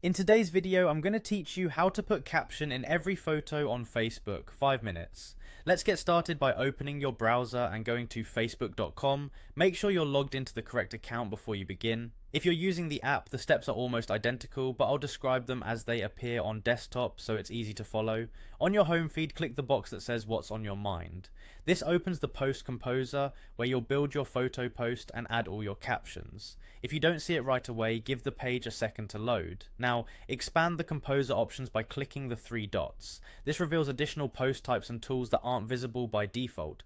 In today's video, I'm going to teach you how to put caption in every photo on Facebook, 5 minutes. Let's get started by opening your browser and going to facebook.com. Make sure you're logged into the correct account before you begin. If you're using the app, the steps are almost identical, but I'll describe them as they appear on desktop so it's easy to follow. On your home feed, click the box that says what's on your mind. This opens the post composer where you'll build your photo post and add all your captions. If you don't see it right away, give the page a second to load. Now, expand the composer options by clicking the 3 dots. This reveals additional post types and tools that aren't visible by default.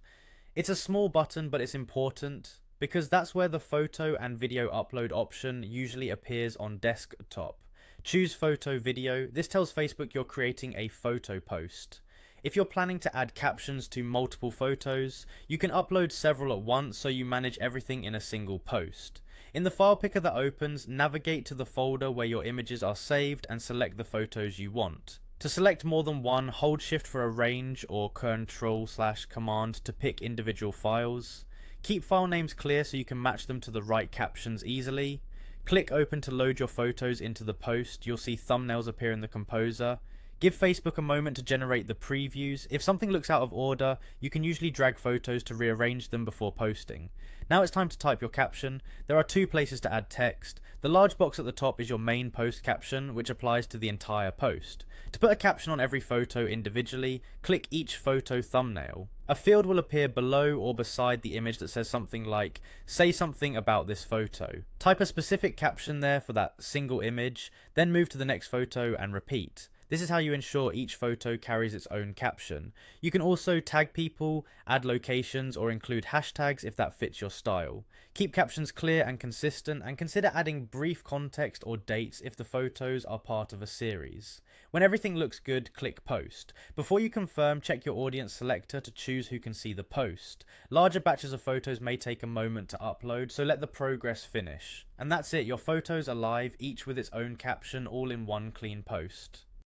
It's a small button, but it's important because that's where the photo and video upload option usually appears on desktop. Choose photo video. This tells Facebook you're creating a photo post. If you're planning to add captions to multiple photos, you can upload several at once so you manage everything in a single post. In the file picker that opens, navigate to the folder where your images are saved and select the photos you want. To select more than one, hold Shift for a range or Control/Command to pick individual files. Keep file names clear so you can match them to the right captions easily. Click open to load your photos into the post. You'll see thumbnails appear in the composer. Give Facebook a moment to generate the previews. If something looks out of order, you can usually drag photos to rearrange them before posting. Now it's time to type your caption. There are 2 places to add text. The large box at the top is your main post caption, which applies to the entire post. To put a caption on every photo individually, click each photo thumbnail. A field will appear below or beside the image that says something like, "Say something about this photo." Type a specific caption there for that single image, then move to the next photo and repeat. This is how you ensure each photo carries its own caption. You can also tag people, add locations, or include hashtags if that fits your style. Keep captions clear and consistent, and consider adding brief context or dates if the photos are part of a series. When everything looks good, click post. Before you confirm, check your audience selector to choose who can see the post. Larger batches of photos may take a moment to upload, so let the progress finish. And that's it, your photos are live, each with its own caption, all in one clean post.